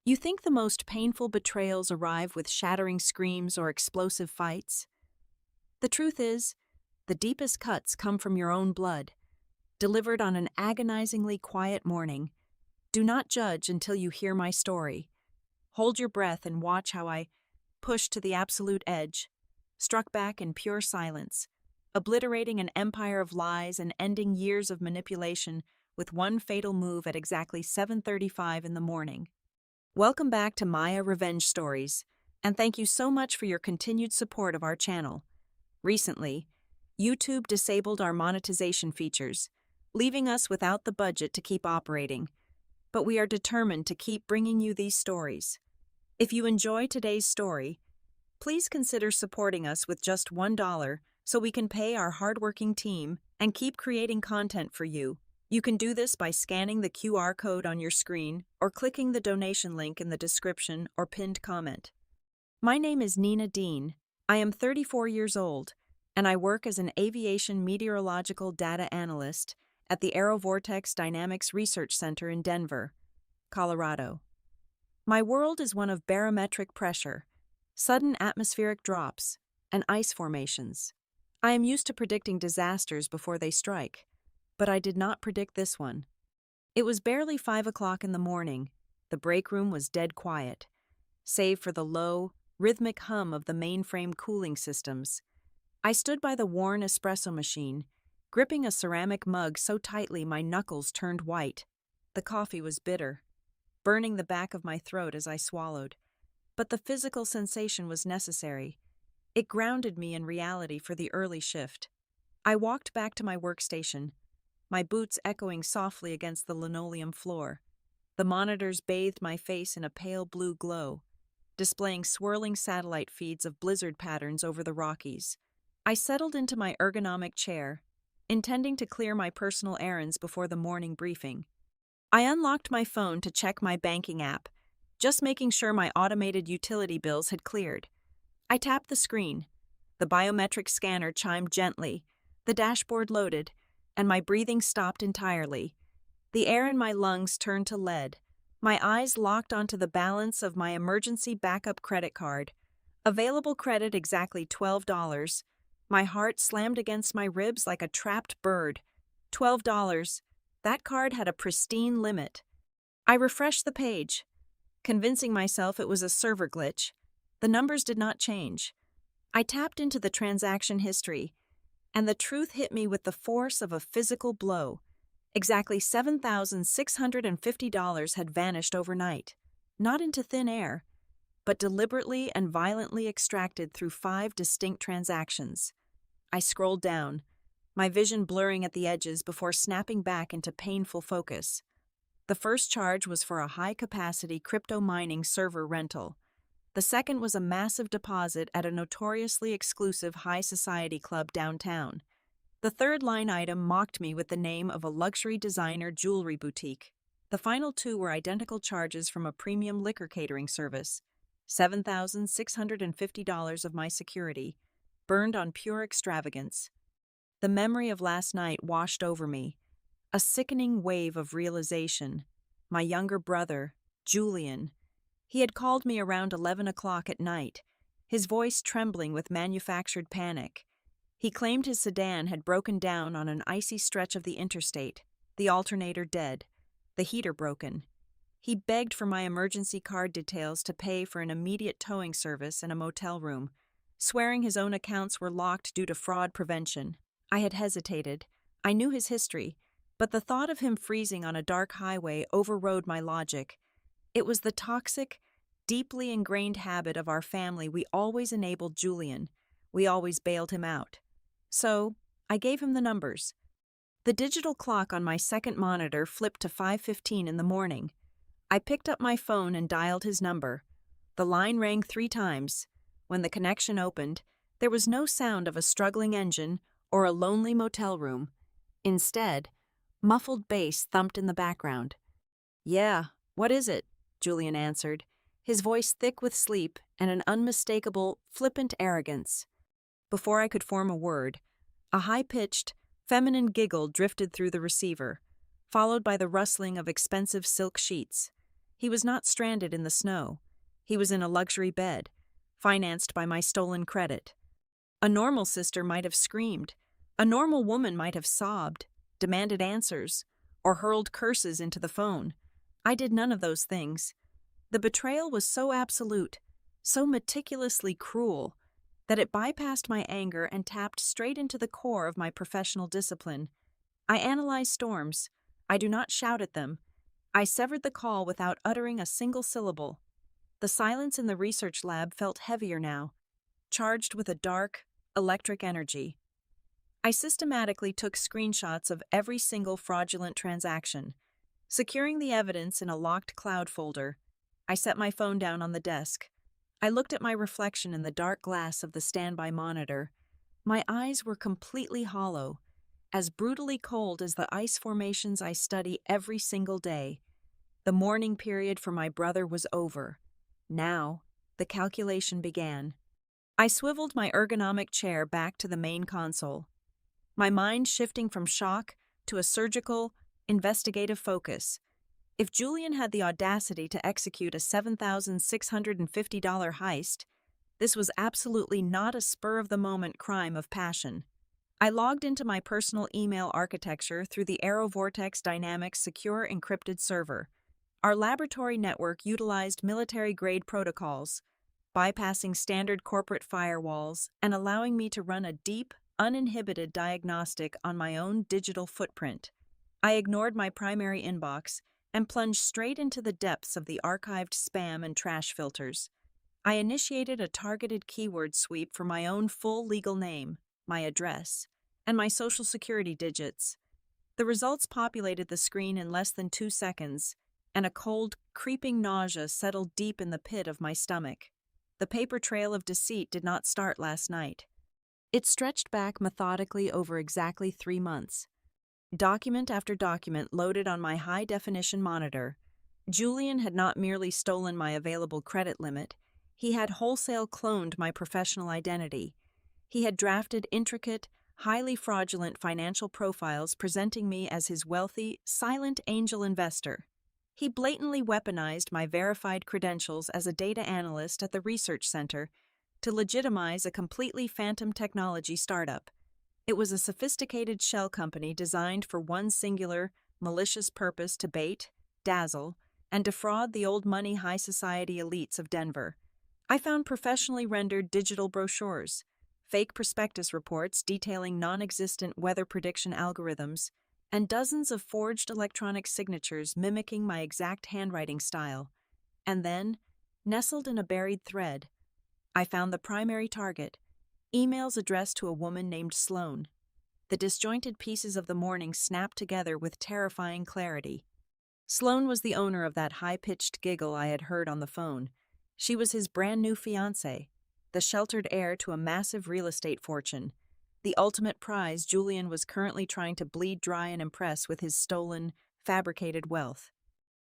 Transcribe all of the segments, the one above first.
You think the most painful betrayals arrive with shattering screams or explosive fights? The truth is, the deepest cuts come from your own blood, delivered on an agonizingly quiet morning. Do not judge until you hear my story. Hold your breath and watch how I pushed to the absolute edge, struck back in pure silence, obliterating an empire of lies and ending years of manipulation with one fatal move at exactly 7:35 in the morning. Welcome back to Maya Revenge Stories, and thank you so much for your continued support of our channel. Recently, YouTube disabled our monetization features, leaving us without the budget to keep operating. But we are determined to keep bringing you these stories. If you enjoy today's story, please consider supporting us with just $1 so we can pay our hardworking team and keep creating content for you. You can do this by scanning the QR code on your screen or clicking the donation link in the description or pinned comment. My name is Nina Dean. I am 34 years old, and I work as an aviation meteorological data analyst at the AeroVortex Dynamics Research Center in Denver, Colorado. My world is one of barometric pressure, sudden atmospheric drops, and ice formations. I am used to predicting disasters before they strike, but I did not predict this one. It was barely 5 o'clock in the morning. The break room was dead quiet, save for the low, rhythmic hum of the mainframe cooling systems. I stood by the worn espresso machine, gripping a ceramic mug so tightly my knuckles turned white. The coffee was bitter, burning the back of my throat as I swallowed. But the physical sensation was necessary. It grounded me in reality for the early shift. I walked back to my workstation, my boots echoing softly against the linoleum floor. The monitors bathed my face in a pale blue glow, displaying swirling satellite feeds of blizzard patterns over the Rockies. I settled into my ergonomic chair, intending to clear my personal errands before the morning briefing. I unlocked my phone to check my banking app, just making sure my automated utility bills had cleared. I tapped the screen. The biometric scanner chimed gently, the dashboard loaded, and my breathing stopped entirely. The air in my lungs turned to lead. My eyes locked onto the balance of my emergency backup credit card. Available credit exactly $12. My heart slammed against my ribs like a trapped bird. $12. That card had a pristine limit. I refreshed the page, convincing myself it was a server glitch. The numbers did not change. I tapped into the transaction history, and the truth hit me with the force of a physical blow. Exactly $7,650 had vanished overnight, not into thin air, but deliberately and violently extracted through 5 distinct transactions. I scrolled down, my vision blurring at the edges before snapping back into painful focus. The first charge was for a high-capacity crypto mining server rental. The second was a massive deposit at a notoriously exclusive high society club downtown. The third line item mocked me with the name of a luxury designer jewelry boutique. The final 2 were identical charges from a premium liquor catering service. $7,650 of my security, burned on pure extravagance. The memory of last night washed over me, a sickening wave of realization. My younger brother, Julian, he had called me around 11 o'clock at night, his voice trembling with manufactured panic. He claimed his sedan had broken down on an icy stretch of the interstate, the alternator dead, the heater broken. He begged for my emergency card details to pay for an immediate towing service and a motel room, swearing his own accounts were locked due to fraud prevention. I had hesitated. I knew his history, but the thought of him freezing on a dark highway overrode my logic. It was the toxic, deeply ingrained habit of our family. We always enabled Julian. We always bailed him out. So, I gave him the numbers. The digital clock on my second monitor flipped to 5:15 in the morning. I picked up my phone and dialed his number. The line rang 3 times. When the connection opened, there was no sound of a struggling engine or a lonely motel room. Instead, muffled bass thumped in the background. "Yeah, what is it?" Julian answered, his voice thick with sleep and an unmistakable, flippant arrogance. Before I could form a word, a high-pitched, feminine giggle drifted through the receiver, followed by the rustling of expensive silk sheets. He was not stranded in the snow. He was in a luxury bed, financed by my stolen credit. A normal sister might have screamed. A normal woman might have sobbed, demanded answers, or hurled curses into the phone. I did none of those things. The betrayal was so absolute, so meticulously cruel, that it bypassed my anger and tapped straight into the core of my professional discipline. I analyze storms. I do not shout at them. I severed the call without uttering a single syllable. The silence in the research lab felt heavier now, charged with a dark, electric energy. I systematically took screenshots of every single fraudulent transaction, securing the evidence in a locked cloud folder. I set my phone down on the desk. I looked at my reflection in the dark glass of the standby monitor. My eyes were completely hollow, as brutally cold as the ice formations I study every single day. The mourning period for my brother was over. Now, the calculation began. I swiveled my ergonomic chair back to the main console, my mind shifting from shock to a surgical, investigative focus. If Julian had the audacity to execute a $7,650 heist, this was absolutely not a spur-of-the-moment crime of passion. I logged into my personal email architecture through the AeroVortex Dynamics Secure Encrypted Server. Our laboratory network utilized military-grade protocols, bypassing standard corporate firewalls and allowing me to run a deep, uninhibited diagnostic on my own digital footprint. I ignored my primary inbox and plunged straight into the depths of the archived spam and trash filters. I initiated a targeted keyword sweep for my own full legal name, my address, and my social security digits. The results populated the screen in less than 2 seconds, and a cold, creeping nausea settled deep in the pit of my stomach. The paper trail of deceit did not start last night. It stretched back methodically over exactly 3 months. Document after document loaded on my high-definition monitor. Julian had not merely stolen my available credit limit, he had wholesale cloned my professional identity. He had drafted intricate, highly fraudulent financial profiles presenting me as his wealthy, silent angel investor. He blatantly weaponized my verified credentials as a data analyst at the research center to legitimize a completely phantom technology startup. It was a sophisticated shell company designed for one singular, malicious purpose to bait, dazzle, and defraud the old money high society elites of Denver. I found professionally rendered digital brochures, fake prospectus reports detailing non-existent weather prediction algorithms, and dozens of forged electronic signatures mimicking my exact handwriting style. And then, nestled in a buried thread, I found the primary target, emails addressed to a woman named Sloan. The disjointed pieces of the morning snapped together with terrifying clarity. Sloan was the owner of that high-pitched giggle I had heard on the phone. She was his brand-new fiancé, the sheltered heir to a massive real estate fortune, the ultimate prize Julian was currently trying to bleed dry and impress with his stolen, fabricated wealth.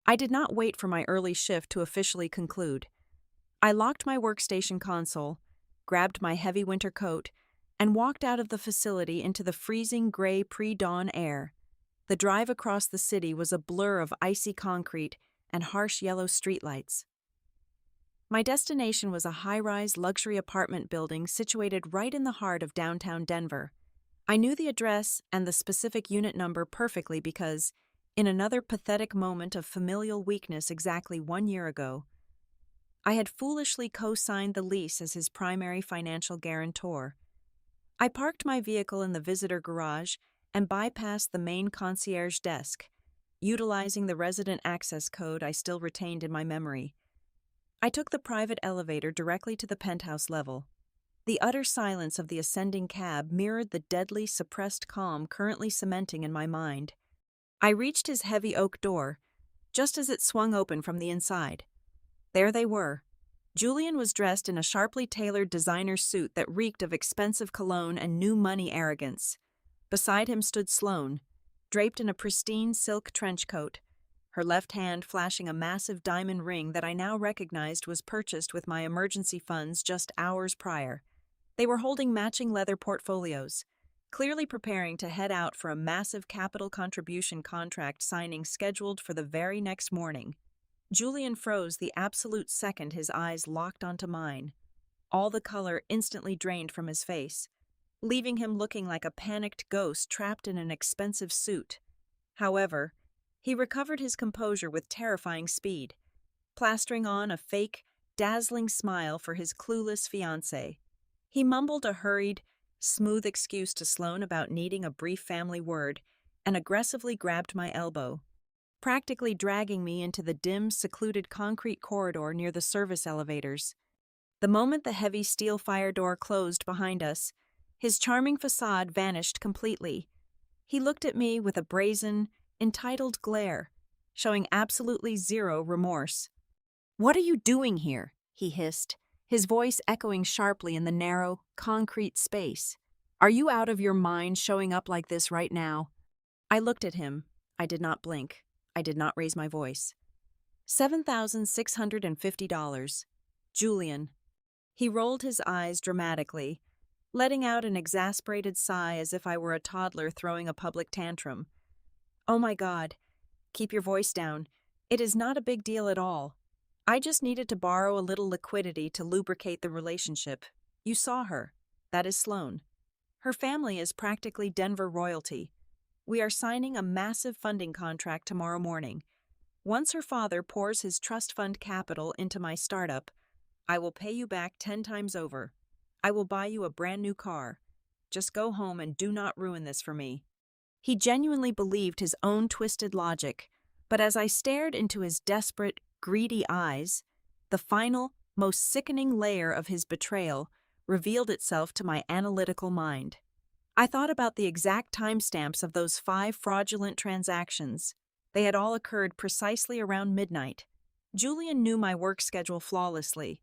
I did not wait for my early shift to officially conclude. I locked my workstation console, grabbed my heavy winter coat, and walked out of the facility into the freezing gray pre-dawn air. The drive across the city was a blur of icy concrete and harsh yellow streetlights. My destination was a high-rise luxury apartment building situated right in the heart of downtown Denver. I knew the address and the specific unit number perfectly because, in another pathetic moment of familial weakness exactly 1 year ago, I had foolishly co-signed the lease as his primary financial guarantor. I parked my vehicle in the visitor garage and bypassed the main concierge desk, utilizing the resident access code I still retained in my memory. I took the private elevator directly to the penthouse level. The utter silence of the ascending cab mirrored the deadly, suppressed calm currently cementing in my mind. I reached his heavy oak door, just as it swung open from the inside. There they were. Julian was dressed in a sharply tailored designer suit that reeked of expensive cologne and new money arrogance. Beside him stood Sloan, draped in a pristine silk trench coat, her left hand flashing a massive diamond ring that I now recognized was purchased with my emergency funds just hours prior. They were holding matching leather portfolios, clearly preparing to head out for a massive capital contribution contract signing scheduled for the very next morning. Julian froze the absolute second his eyes locked onto mine. All the color instantly drained from his face, leaving him looking like a panicked ghost trapped in an expensive suit. However, he recovered his composure with terrifying speed, plastering on a fake, dazzling smile for his clueless fiancée. He mumbled a hurried, smooth excuse to Sloane about needing a brief family word and aggressively grabbed my elbow, practically dragging me into the dim, secluded concrete corridor near the service elevators. The moment the heavy steel fire door closed behind us, his charming facade vanished completely. He looked at me with a brazen, entitled glare, showing absolutely zero remorse. "What are you doing here?" he hissed, his voice echoing sharply in the narrow, concrete space. "Are you out of your mind showing up like this right now?" I looked at him. I did not blink. I did not raise my voice. $7,650. Julian. He rolled his eyes dramatically, letting out an exasperated sigh as if I were a toddler throwing a public tantrum. "Oh my God. Keep your voice down. It is not a big deal at all. I just needed to borrow a little liquidity to lubricate the relationship. You saw her. That is Sloane. Her family is practically Denver royalty. We are signing a massive funding contract tomorrow morning. Once her father pours his trust fund capital into my startup, I will pay you back 10 times over. I will buy you a brand new car. Just go home and do not ruin this for me." He genuinely believed his own twisted logic, but as I stared into his desperate, greedy eyes, the final, most sickening layer of his betrayal revealed itself to my analytical mind. I thought about the exact timestamps of those 5 fraudulent transactions. They had all occurred precisely around midnight. Julian knew my work schedule flawlessly.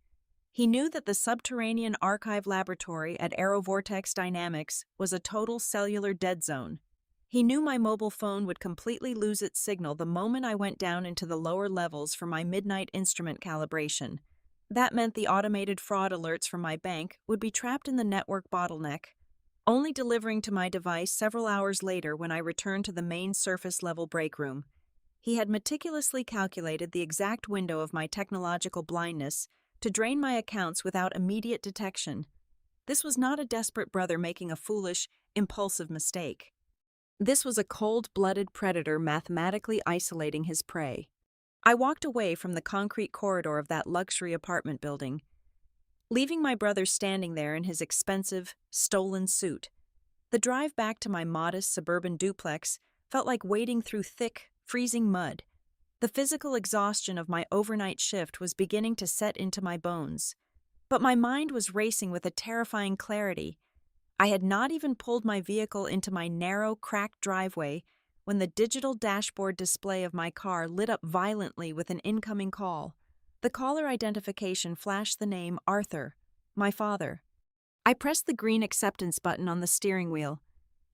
He knew that the subterranean archive laboratory at Aerovortex Dynamics was a total cellular dead zone. He knew my mobile phone would completely lose its signal the moment I went down into the lower levels for my midnight instrument calibration. That meant the automated fraud alerts from my bank would be trapped in the network bottleneck, only delivering to my device several hours later when I returned to the main surface-level break room. He had meticulously calculated the exact window of my technological blindness to drain my accounts without immediate detection. This was not a desperate brother making a foolish, impulsive mistake. This was a cold-blooded predator mathematically isolating his prey. I walked away from the concrete corridor of that luxury apartment building, leaving my brother standing there in his expensive, stolen suit. The drive back to my modest suburban duplex felt like wading through thick, freezing mud. The physical exhaustion of my overnight shift was beginning to set into my bones. But my mind was racing with a terrifying clarity. I had not even pulled my vehicle into my narrow, cracked driveway when the digital dashboard display of my car lit up violently with an incoming call. The caller identification flashed the name Arthur, my father. I pressed the green acceptance button on the steering wheel,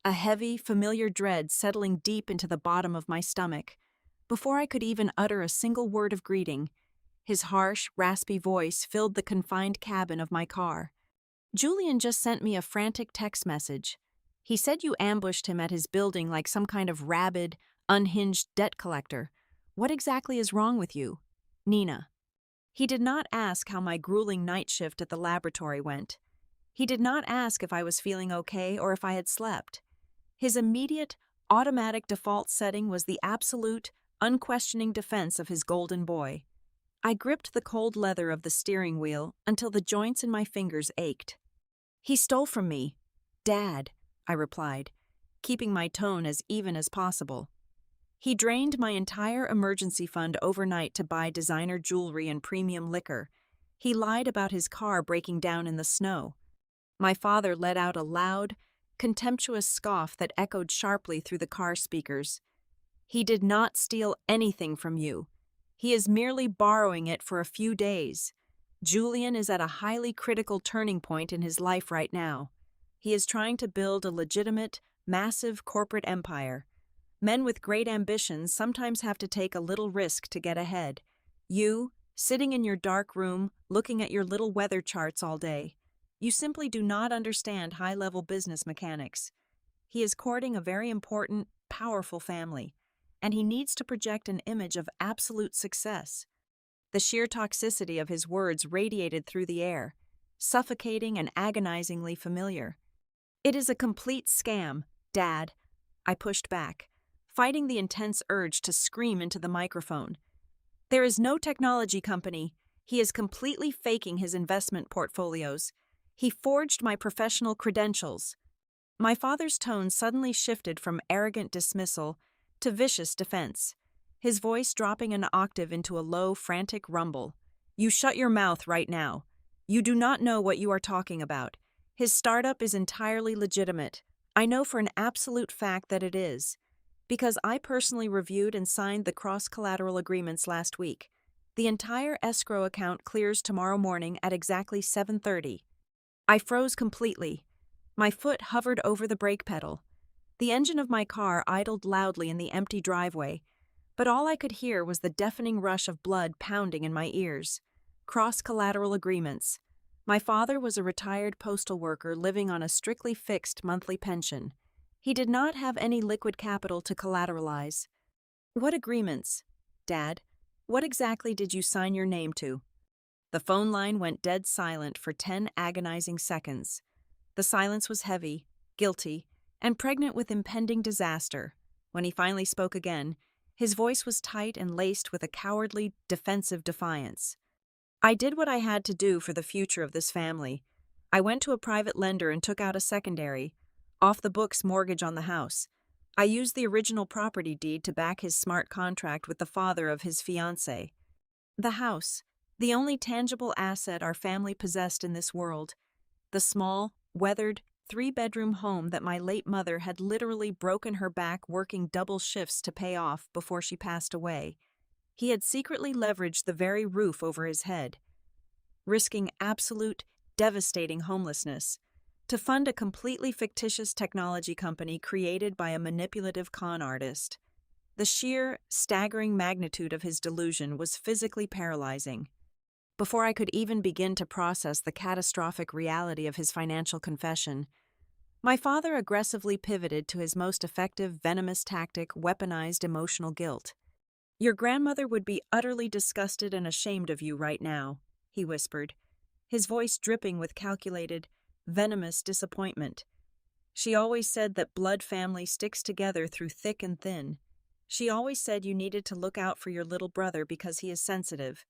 a heavy, familiar dread settling deep into the bottom of my stomach. Before I could even utter a single word of greeting, his harsh, raspy voice filled the confined cabin of my car. "Julian just sent me a frantic text message. He said you ambushed him at his building like some kind of rabid, unhinged debt collector. What exactly is wrong with you? Nina." He did not ask how my grueling night shift at the laboratory went. He did not ask if I was feeling okay or if I had slept. His immediate, automatic default setting was the absolute, unquestioning defense of his golden boy. I gripped the cold leather of the steering wheel until the joints in my fingers ached. "He stole from me. Dad," I replied, keeping my tone as even as possible. "He drained my entire emergency fund overnight to buy designer jewelry and premium liquor. He lied about his car breaking down in the snow." My father let out a loud, contemptuous scoff that echoed sharply through the car speakers. "He did not steal anything from you. He is merely borrowing it for a few days. Julian is at a highly critical turning point in his life right now. He is trying to build a legitimate, massive corporate empire. Men with great ambitions sometimes have to take a little risk to get ahead. You, sitting in your dark room, looking at your little weather charts all day, you simply do not understand high-level business mechanics. He is courting a very important, powerful family, and he needs to project an image of absolute success. The sheer toxicity of his words radiated through the air, suffocating and agonizingly familiar. "It is a complete scam, Dad," I pushed back, fighting the intense urge to scream into the microphone. "There is no technology company. He is completely faking his investment portfolios. He forged my professional credentials." My father's tone suddenly shifted from arrogant dismissal to vicious defense, his voice dropping an octave into a low, frantic rumble. "You shut your mouth right now. You do not know what you are talking about. His startup is entirely legitimate. I know for an absolute fact that it is, because I personally reviewed and signed the cross-collateral agreements last week. The entire escrow account clears tomorrow morning at exactly 7:30. I froze completely. My foot hovered over the brake pedal. The engine of my car idled loudly in the empty driveway, but all I could hear was the deafening rush of blood pounding in my ears. Cross-collateral agreements. My father was a retired postal worker living on a strictly fixed monthly pension. He did not have any liquid capital to collateralize. "What agreements, Dad? What exactly did you sign your name to?" The phone line went dead silent for 10 agonizing seconds. The silence was heavy, guilty, and pregnant with impending disaster. When he finally spoke again, his voice was tight and laced with a cowardly, defensive defiance. "I did what I had to do for the future of this family. I went to a private lender and took out a secondary, off-the-books mortgage on the house. I used the original property deed to back his smart contract with the father of his fiancée. The house, the only tangible asset our family possessed in this world. The small, weathered, 3-bedroom home that my late mother had literally broken her back working double shifts to pay off before she passed away. He had secretly leveraged the very roof over his head, risking absolute, devastating homelessness, to fund a completely fictitious technology company created by a manipulative con artist. The sheer, staggering magnitude of his delusion was physically paralyzing. Before I could even begin to process the catastrophic reality of his financial confession, my father aggressively pivoted to his most effective, venomous tactic, weaponized emotional guilt. "Your grandmother would be utterly disgusted and ashamed of you right now," he whispered, his voice dripping with calculated, venomous disappointment. "She always said that blood family sticks together through thick and thin. She always said you needed to look out for your little brother because he is sensitive.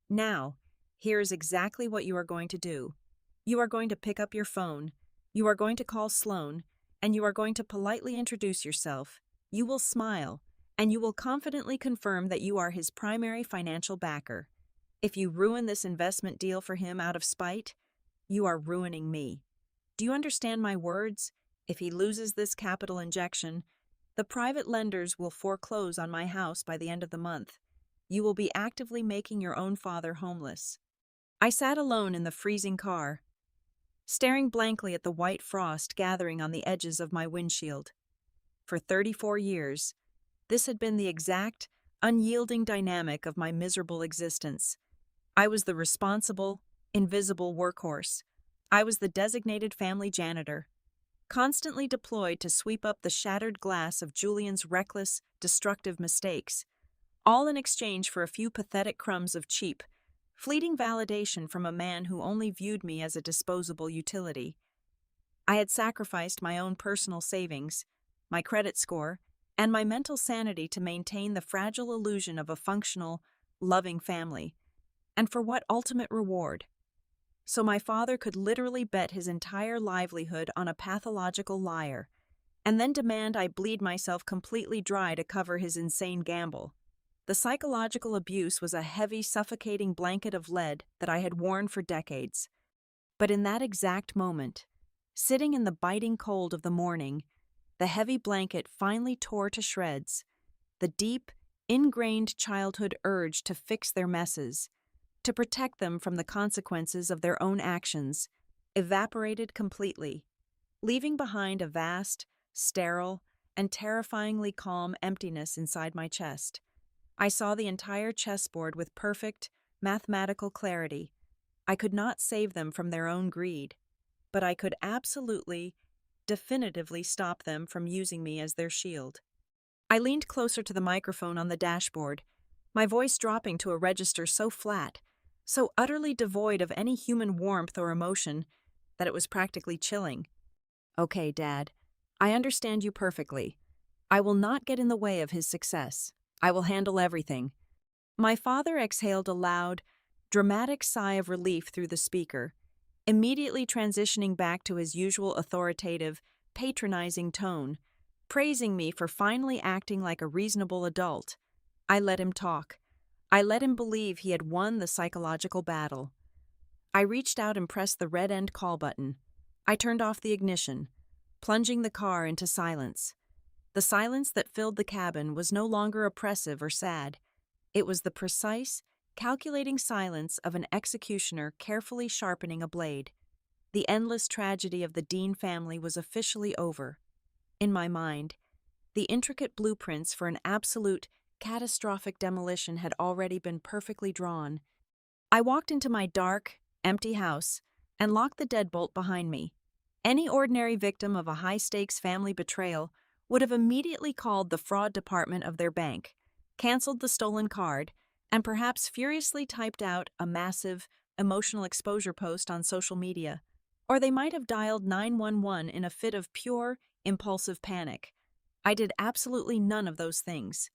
Now, here is exactly what you are going to do. You are going to pick up your phone, you are going to call Sloan, and you are going to politely introduce yourself. You will smile, and you will confidently confirm that you are his primary financial backer. If you ruin this investment deal for him out of spite, you are ruining me. Do you understand my words? If he loses this capital injection, the private lenders will foreclose on my house by the end of the month. You will be actively making your own father homeless." I sat alone in the freezing car, staring blankly at the white frost gathering on the edges of my windshield. For 34 years, this had been the exact, unyielding dynamic of my miserable existence. I was the responsible, invisible workhorse. I was the designated family janitor, constantly deployed to sweep up the shattered glass of Julian's reckless, destructive mistakes, all in exchange for a few pathetic crumbs of cheap, fleeting validation from a man who only viewed me as a disposable utility. I had sacrificed my own personal savings, my credit score, and my mental sanity to maintain the fragile illusion of a functional, loving family. And for what ultimate reward? So my father could literally bet his entire livelihood on a pathological liar, and then demand I bleed myself completely dry to cover his insane gamble. The psychological abuse was a heavy, suffocating blanket of lead that I had worn for decades. But in that exact moment, sitting in the biting cold of the morning, the heavy blanket finally tore to shreds. The deep, ingrained childhood urge to fix their messes, to protect them from the consequences of their own actions, evaporated completely, leaving behind a vast, sterile, and terrifyingly calm emptiness inside my chest. I saw the entire chessboard with perfect, mathematical clarity. I could not save them from their own greed, but I could absolutely, definitively stop them from using me as their shield. I leaned closer to the microphone on the dashboard, my voice dropping to a register so flat, so utterly devoid of any human warmth or emotion, that it was practically chilling. "Okay, Dad, I understand you perfectly. I will not get in the way of his success. I will handle everything." My father exhaled a loud, dramatic sigh of relief through the speaker, immediately transitioning back to his usual authoritative, patronizing tone, praising me for finally acting like a reasonable adult. I let him talk. I let him believe he had won the psychological battle. I reached out and pressed the red end call button. I turned off the ignition, plunging the car into silence. The silence that filled the cabin was no longer oppressive or sad. It was the precise, calculating silence of an executioner carefully sharpening a blade. The endless tragedy of the Dean family was officially over. In my mind, the intricate blueprints for an absolute, catastrophic demolition had already been perfectly drawn. I walked into my dark, empty house and locked the deadbolt behind me. Any ordinary victim of a high-stakes family betrayal would have immediately called the fraud department of their bank, canceled the stolen card, and perhaps furiously typed out a massive, emotional exposure post on social media. Or they might have dialed 911 in a fit of pure, impulsive panic. I did absolutely none of those things.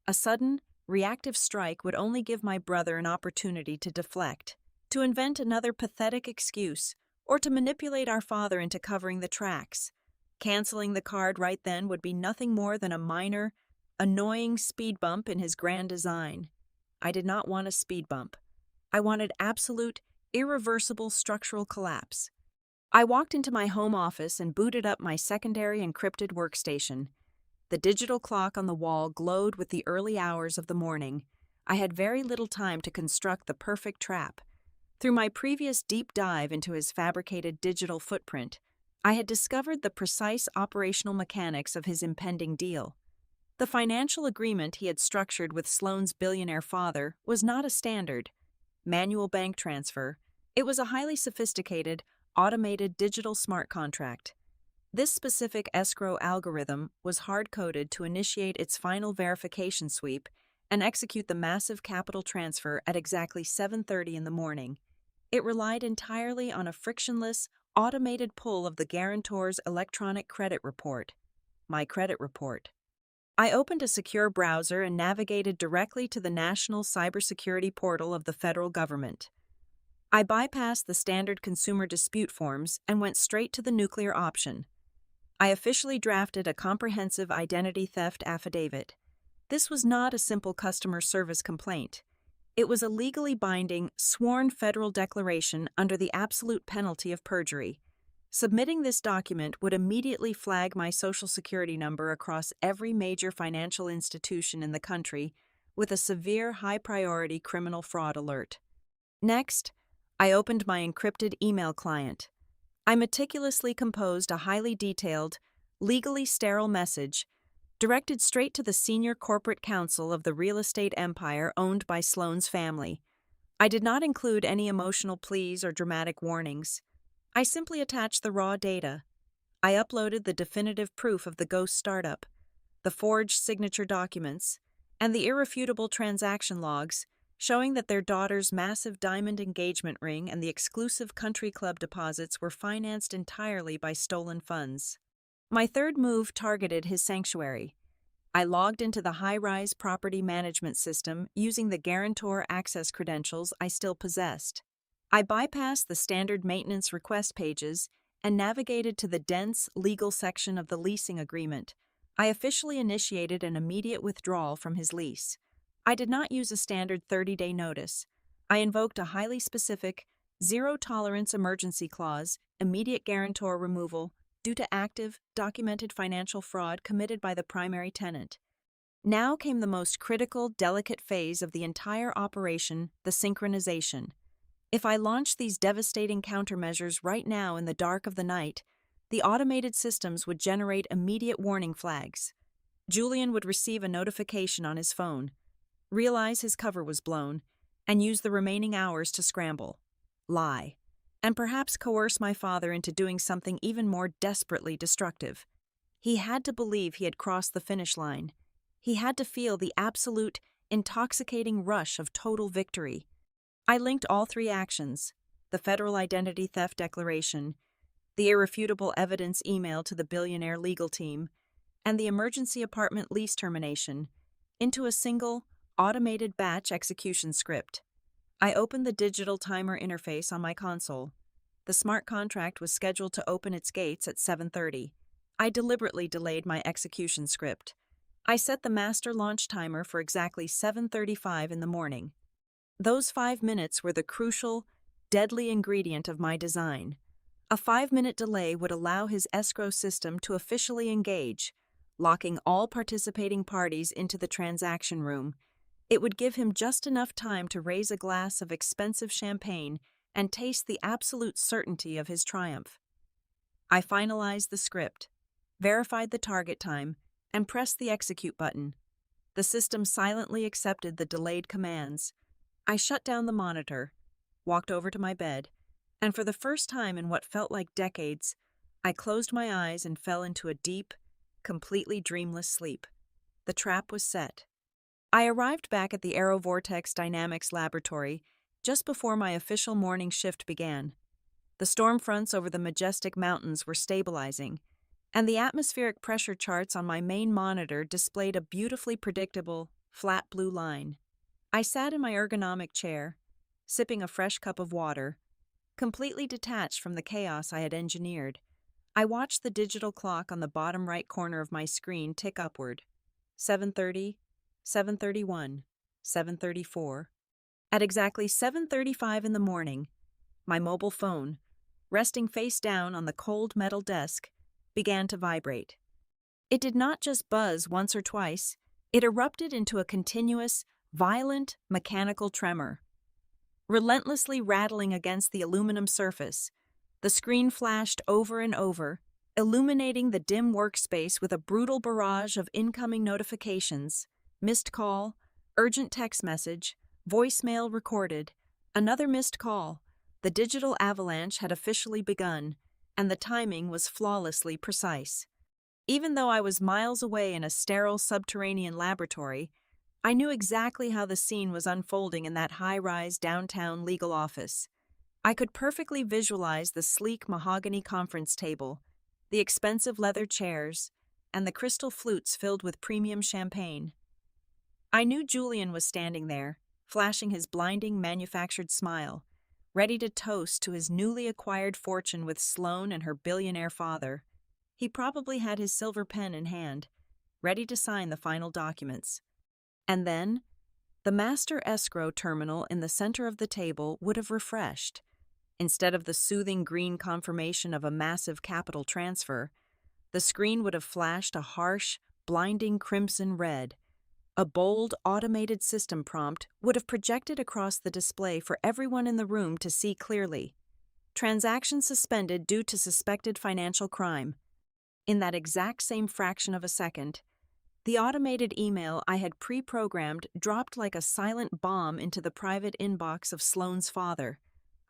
A sudden, reactive strike would only give my brother an opportunity to deflect, to invent another pathetic excuse, or to manipulate our father into covering the tracks. Canceling the card right then would be nothing more than a minor, annoying speed bump in his grand design. I did not want a speed bump. I wanted absolute, irreversible structural collapse. I walked into my home office and booted up my secondary encrypted workstation. The digital clock on the wall glowed with the early hours of the morning. I had very little time to construct the perfect trap. Through my previous deep dive into his fabricated digital footprint, I had discovered the precise operational mechanics of his impending deal. The financial agreement he had structured with Sloane's billionaire father was not a standard manual bank transfer. It was a highly sophisticated, automated digital smart contract. This specific escrow algorithm was hard-coded to initiate its final verification sweep and execute the massive capital transfer at exactly 7:30 in the morning. It relied entirely on a frictionless, automated pull of the guarantor's electronic credit report, my credit report. I opened a secure browser and navigated directly to the National Cybersecurity Portal of the federal government. I bypassed the standard consumer dispute forms and went straight to the nuclear option. I officially drafted a comprehensive identity theft affidavit. This was not a simple customer service complaint. It was a legally binding, sworn federal declaration under the absolute penalty of perjury. Submitting this document would immediately flag my Social Security number across every major financial institution in the country with a severe high-priority criminal fraud alert. Next, I opened my encrypted email client. I meticulously composed a highly detailed, legally sterile message directed straight to the senior corporate counsel of the real estate empire owned by Sloane's family. I did not include any emotional pleas or dramatic warnings. I simply attached the raw data. I uploaded the definitive proof of the ghost startup, the forged signature documents, and the irrefutable transaction logs showing that their daughter's massive diamond engagement ring and the exclusive country club deposits were financed entirely by stolen funds. My third move targeted his sanctuary. I logged into the high-rise property management system using the guarantor access credentials I still possessed. I bypassed the standard maintenance request pages and navigated to the dense legal section of the leasing agreement. I officially initiated an immediate withdrawal from his lease. I did not use a standard 30-day notice. I invoked a highly specific, zero-tolerance emergency clause, immediate guarantor removal, due to active, documented financial fraud committed by the primary tenant. Now came the most critical, delicate phase of the entire operation, the synchronization. If I launched these devastating countermeasures right now in the dark of the night, the automated systems would generate immediate warning flags. Julian would receive a notification on his phone, realize his cover was blown, and use the remaining hours to scramble, lie, and perhaps coerce my father into doing something even more desperately destructive. He had to believe he had crossed the finish line. He had to feel the absolute, intoxicating rush of total victory. I linked all three actions: the federal identity theft declaration, the irrefutable evidence email to the billionaire legal team, and the emergency apartment lease termination, into a single, automated batch execution script. I opened the digital timer interface on my console. The smart contract was scheduled to open its gates at 7:30. I deliberately delayed my execution script. I set the master launch timer for exactly 7:35 in the morning. Those 5 minutes were the crucial, deadly ingredient of my design. A 5-minute delay would allow his escrow system to officially engage, locking all participating parties into the transaction room. It would give him just enough time to raise a glass of expensive champagne and taste the absolute certainty of his triumph. I finalized the script, verified the target time, and pressed the execute button. The system silently accepted the delayed commands. I shut down the monitor, walked over to my bed, and for the first time in what felt like decades, I closed my eyes and fell into a deep, completely dreamless sleep. The trap was set. I arrived back at the AeroVortex Dynamics laboratory just before my official morning shift began. The storm fronts over the majestic mountains were stabilizing, and the atmospheric pressure charts on my main monitor displayed a beautifully predictable, flat blue line. I sat in my ergonomic chair, sipping a fresh cup of water, completely detached from the chaos I had engineered. I watched the digital clock on the bottom right corner of my screen tick upward. 7:30, 7:31, 7:34. At exactly 7:35 in the morning, my mobile phone, resting face down on the cold metal desk, began to vibrate. It did not just buzz once or twice, it erupted into a continuous, violent, mechanical tremor. Relentlessly rattling against the aluminum surface, the screen flashed over and over, illuminating the dim workspace with a brutal barrage of incoming notifications: missed call, urgent text message, voicemail recorded, another missed call. The digital avalanche had officially begun, and the timing was flawlessly precise. Even though I was miles away in a sterile subterranean laboratory, I knew exactly how the scene was unfolding in that high-rise downtown legal office. I could perfectly visualize the sleek mahogany conference table, the expensive leather chairs, and the crystal flutes filled with premium champagne. I knew Julian was standing there, flashing his blinding manufactured smile, ready to toast to his newly acquired fortune with Sloane and her billionaire father. He probably had his silver pen in hand, ready to sign the final documents. And then, the master escrow terminal in the center of the table would have refreshed. Instead of the soothing green confirmation of a massive capital transfer, the screen would have flashed a harsh, blinding crimson red. A bold, automated system prompt would have projected across the display for everyone in the room to see clearly. Transaction suspended due to suspected financial crime. In that exact same fraction of a second, the automated email I had pre-programmed dropped like a silent bomb into the private inbox of Sloane's father.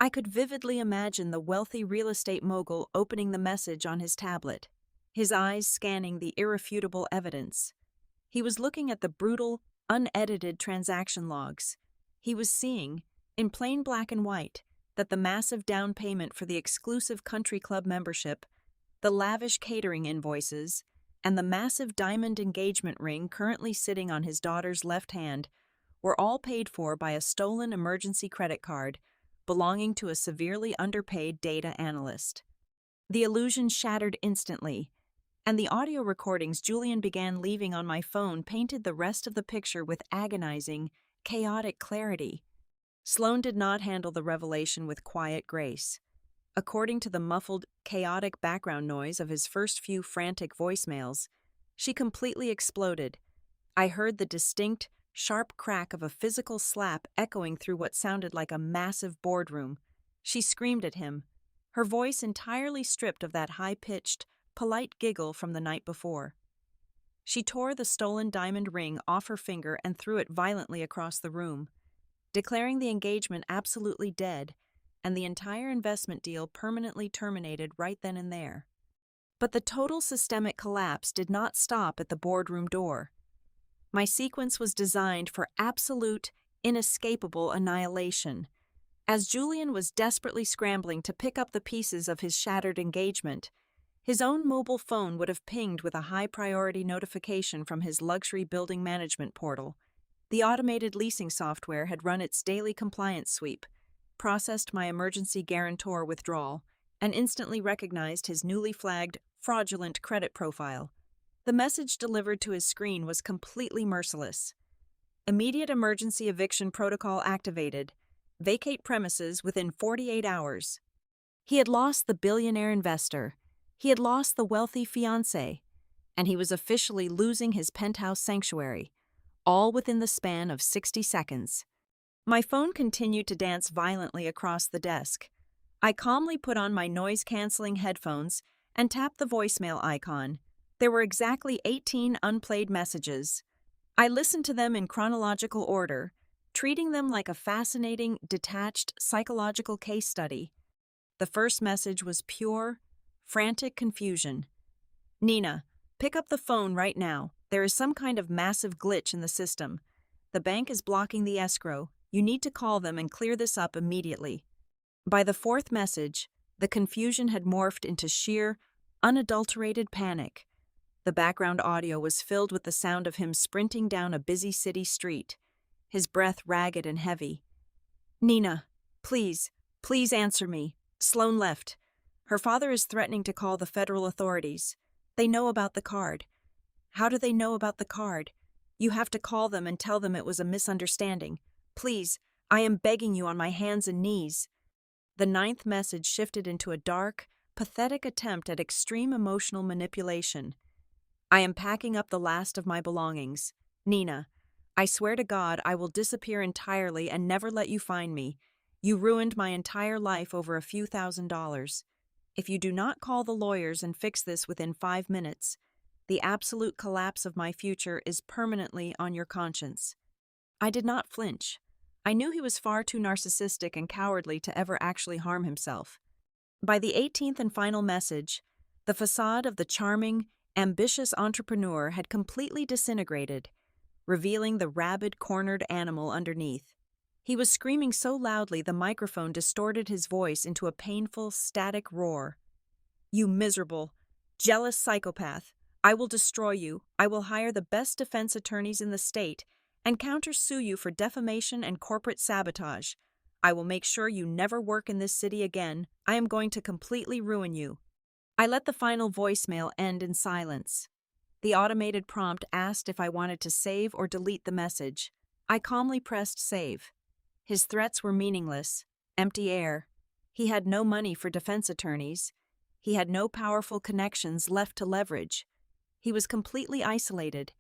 I could vividly imagine the wealthy real estate mogul opening the message on his tablet, his eyes scanning the irrefutable evidence. He was looking at the brutal, unedited transaction logs. He was seeing, in plain black and white, that the massive down payment for the exclusive country club membership, the lavish catering invoices, and the massive diamond engagement ring currently sitting on his daughter's left hand were all paid for by a stolen emergency credit card belonging to a severely underpaid data analyst. The illusion shattered instantly, and the audio recordings Julian began leaving on my phone painted the rest of the picture with agonizing, chaotic clarity. Sloane did not handle the revelation with quiet grace. According to the muffled, chaotic background noise of his first few frantic voicemails, she completely exploded. I heard the distinct, sharp crack of a physical slap echoing through what sounded like a massive boardroom. She screamed at him, her voice entirely stripped of that high-pitched, polite giggle from the night before. She tore the stolen diamond ring off her finger and threw it violently across the room, declaring the engagement absolutely dead and the entire investment deal permanently terminated right then and there. But the total systemic collapse did not stop at the boardroom door. My sequence was designed for absolute, inescapable annihilation. As Julian was desperately scrambling to pick up the pieces of his shattered engagement, his own mobile phone would have pinged with a high-priority notification from his luxury building management portal. The automated leasing software had run its daily compliance sweep, processed my emergency guarantor withdrawal, and instantly recognized his newly flagged, fraudulent credit profile. The message delivered to his screen was completely merciless. Immediate emergency eviction protocol activated. Vacate premises within 48 hours. He had lost the billionaire investor. He had lost the wealthy fiancé. And he was officially losing his penthouse sanctuary, all within the span of 60 seconds. My phone continued to dance violently across the desk. I calmly put on my noise-canceling headphones and tapped the voicemail icon. There were exactly 18 unplayed messages. I listened to them in chronological order, treating them like a fascinating, detached psychological case study. The first message was pure, frantic confusion. "Nina, pick up the phone right now. There is some kind of massive glitch in the system. The bank is blocking the escrow. You need to call them and clear this up immediately." By the fourth message, the confusion had morphed into sheer, unadulterated panic. The background audio was filled with the sound of him sprinting down a busy city street, his breath ragged and heavy. "Nina, please answer me. Sloan left. Her father is threatening to call the federal authorities. They know about the card. How do they know about the card? You have to call them and tell them it was a misunderstanding. Please, I am begging you on my hands and knees." The ninth message shifted into a dark, pathetic attempt at extreme emotional manipulation. "I am packing up the last of my belongings. Nina, I swear to God I will disappear entirely and never let you find me. You ruined my entire life over a few $1,000s. If you do not call the lawyers and fix this within 5 minutes, the absolute collapse of my future is permanently on your conscience." I did not flinch. I knew he was far too narcissistic and cowardly to ever actually harm himself. By the 18th and final message, the facade of the charming, ambitious entrepreneur had completely disintegrated, revealing the rabid, cornered animal underneath. He was screaming so loudly the microphone distorted his voice into a painful, static roar. "You miserable, jealous psychopath. I will destroy you. I will hire the best defense attorneys in the state and countersue you for defamation and corporate sabotage. I will make sure you never work in this city again. I am going to completely ruin you." I let the final voicemail end in silence. The automated prompt asked if I wanted to save or delete the message. I calmly pressed save. His threats were meaningless, empty air. He had no money for defense attorneys. He had no powerful connections left to leverage. He was completely isolated,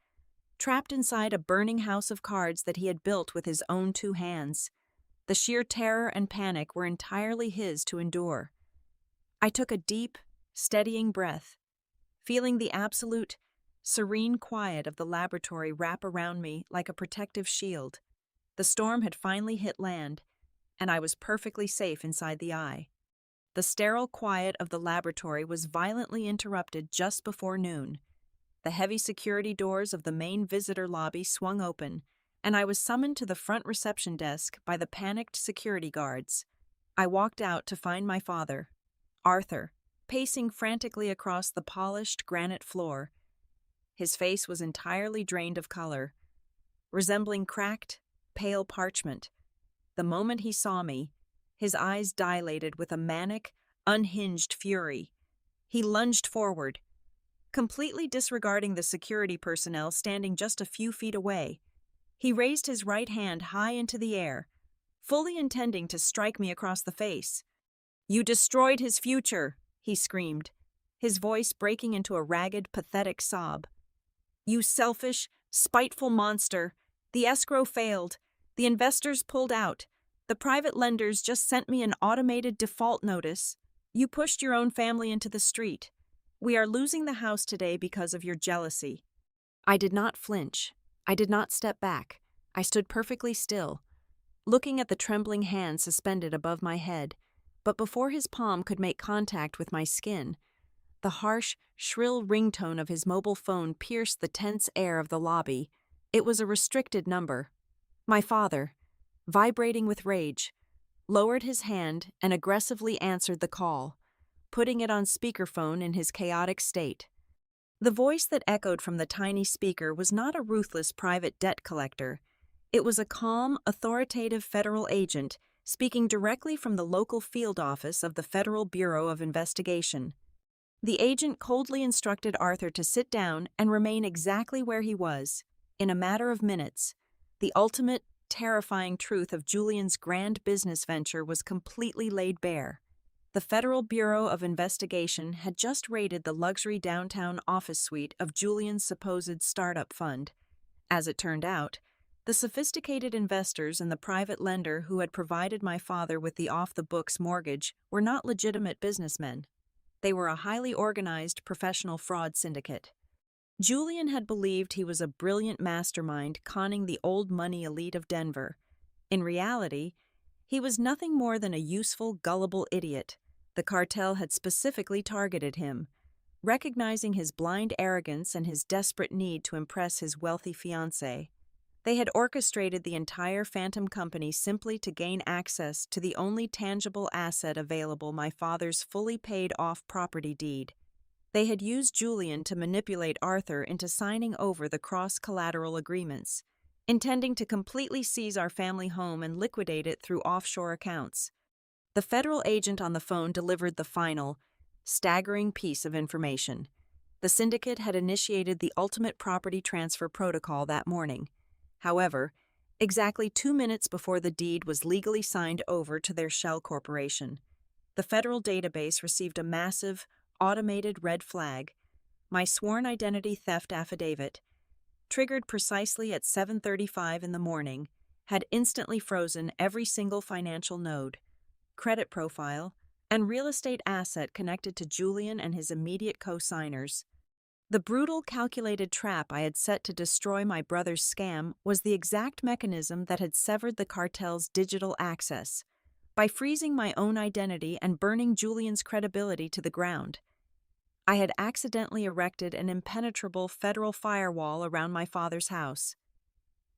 trapped inside a burning house of cards that he had built with his own 2 hands. The sheer terror and panic were entirely his to endure. I took a deep, steadying breath, feeling the absolute, serene quiet of the laboratory wrap around me like a protective shield. The storm had finally hit land, and I was perfectly safe inside the eye. The sterile quiet of the laboratory was violently interrupted just before noon. The heavy security doors of the main visitor lobby swung open, and I was summoned to the front reception desk by the panicked security guards. I walked out to find my father, Arthur, pacing frantically across the polished granite floor. His face was entirely drained of color, resembling cracked, pale parchment. The moment he saw me, his eyes dilated with a manic, unhinged fury. He lunged forward, completely disregarding the security personnel standing just a few feet away. He raised his right hand high into the air, fully intending to strike me across the face. "You destroyed his future," he screamed, his voice breaking into a ragged, pathetic sob. "You selfish, spiteful monster. The escrow failed. The investors pulled out. The private lenders just sent me an automated default notice. You pushed your own family into the street. We are losing the house today because of your jealousy." I did not flinch. I did not step back. I stood perfectly still, looking at the trembling hand suspended above my head. But before his palm could make contact with my skin, the harsh, shrill ringtone of his mobile phone pierced the tense air of the lobby, It was a restricted number. My father, vibrating with rage, lowered his hand and aggressively answered the call, putting it on speakerphone in his chaotic state. The voice that echoed from the tiny speaker was not a ruthless private debt collector. It was a calm, authoritative federal agent speaking directly from the local field office of the Federal Bureau of Investigation. The agent coldly instructed Arthur to sit down and remain exactly where he was. In a matter of minutes, the ultimate, terrifying truth of Julian's grand business venture was completely laid bare. The Federal Bureau of Investigation had just raided the luxury downtown office suite of Julian's supposed startup fund. As it turned out, the sophisticated investors and the private lender who had provided my father with the off-the-books mortgage were not legitimate businessmen. They were a highly organized professional fraud syndicate. Julian had believed he was a brilliant mastermind conning the old money elite of Denver. In reality, he was nothing more than a useful, gullible idiot. The cartel had specifically targeted him. Recognizing his blind arrogance and his desperate need to impress his wealthy fiancée, they had orchestrated the entire Phantom Company simply to gain access to the only tangible asset available, my father's fully paid-off property deed. They had used Julian to manipulate Arthur into signing over the cross-collateral agreements, intending to completely seize our family home and liquidate it through offshore accounts. The federal agent on the phone delivered the final, staggering piece of information. The syndicate had initiated the ultimate property transfer protocol that morning. However, exactly 2 minutes before the deed was legally signed over to their shell corporation, the federal database received a massive, automated red flag. My sworn identity theft affidavit, triggered precisely at 7:35 in the morning, had instantly frozen every single financial node, credit profile, and real estate asset connected to Julian and his immediate co-signers. The brutal, calculated trap I had set to destroy my brother's scam was the exact mechanism that had severed the cartel's digital access. By freezing my own identity and burning Julian's credibility to the ground, I had accidentally erected an impenetrable federal firewall around my father's house.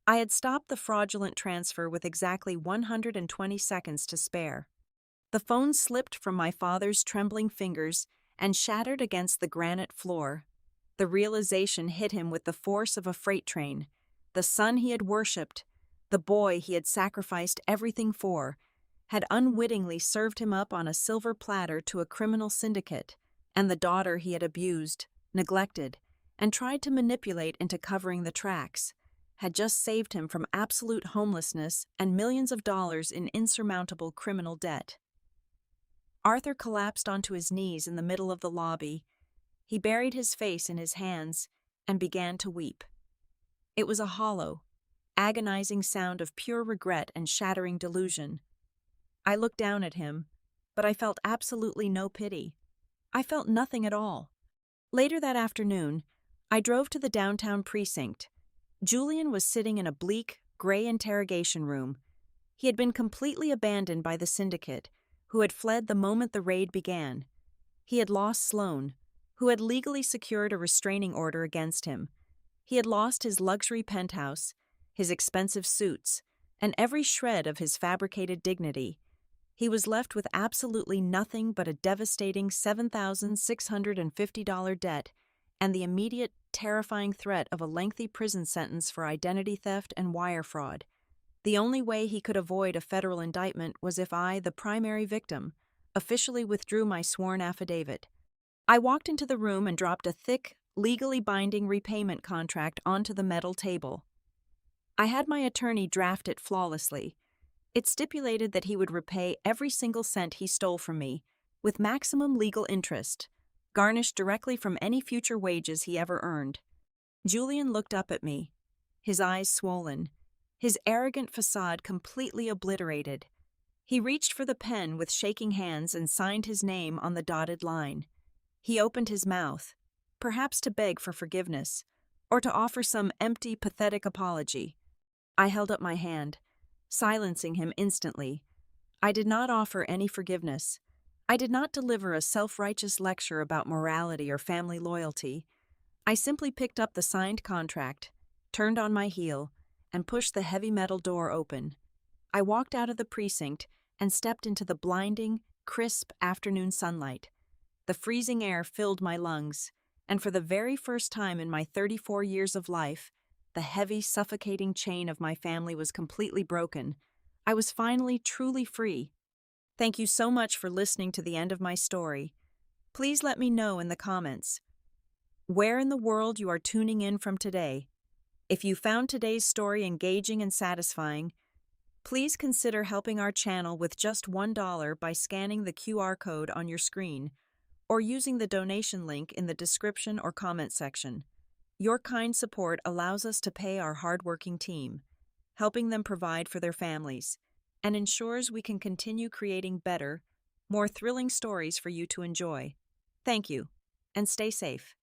I had stopped the fraudulent transfer with exactly 120 seconds to spare. The phone slipped from my father's trembling fingers and shattered against the granite floor. The realization hit him with the force of a freight train. The son he had worshipped, the boy he had sacrificed everything for, had unwittingly served him up on a silver platter to a criminal syndicate, and the daughter he had abused, neglected, and tried to manipulate into covering the tracks, had just saved him from absolute homelessness and millions of dollars in insurmountable criminal debt. Arthur collapsed onto his knees in the middle of the lobby. He buried his face in his hands and began to weep. It was a hollow, agonizing sound of pure regret and shattering delusion. I looked down at him, but I felt absolutely no pity. I felt nothing at all. Later that afternoon, I drove to the downtown precinct. Julian was sitting in a bleak, gray interrogation room. He had been completely abandoned by the syndicate, who had fled the moment the raid began. He had lost Sloan, who had legally secured a restraining order against him. He had lost his luxury penthouse, his expensive suits, and every shred of his fabricated dignity. He was left with absolutely nothing but a devastating $7,650 debt and the immediate, terrifying threat of a lengthy prison sentence for identity theft and wire fraud. The only way he could avoid a federal indictment was if I, the primary victim, officially withdrew my sworn affidavit. I walked into the room and dropped a thick, legally binding repayment contract onto the metal table. I had my attorney draft it flawlessly. It stipulated that he would repay every single cent he stole from me, with maximum legal interest, garnished directly from any future wages he ever earned. Julian looked up at me, his eyes swollen, his arrogant facade completely obliterated. He reached for the pen with shaking hands and signed his name on the dotted line. He opened his mouth, perhaps to beg for forgiveness, or to offer some empty, pathetic apology. I held up my hand, silencing him instantly. I did not offer any forgiveness. I did not deliver a self-righteous lecture about morality or family loyalty. I simply picked up the signed contract, turned on my heel, and pushed the heavy metal door open. I walked out of the precinct and stepped into the blinding, crisp afternoon sunlight. The freezing air filled my lungs, and for the very first time in my 34 years of life, the heavy, suffocating chain of my family was completely broken. I was finally truly free. Thank you so much for listening to the end of my story. Please let me know in the comments where in the world you are tuning in from today. If you found today's story engaging and satisfying, please consider helping our channel with just $1 by scanning the QR code on your screen or using the donation link in the description or comment section. Your kind support allows us to pay our hardworking team, helping them provide for their families, and ensures we can continue creating better, more thrilling stories for you to enjoy. Thank you, and stay safe.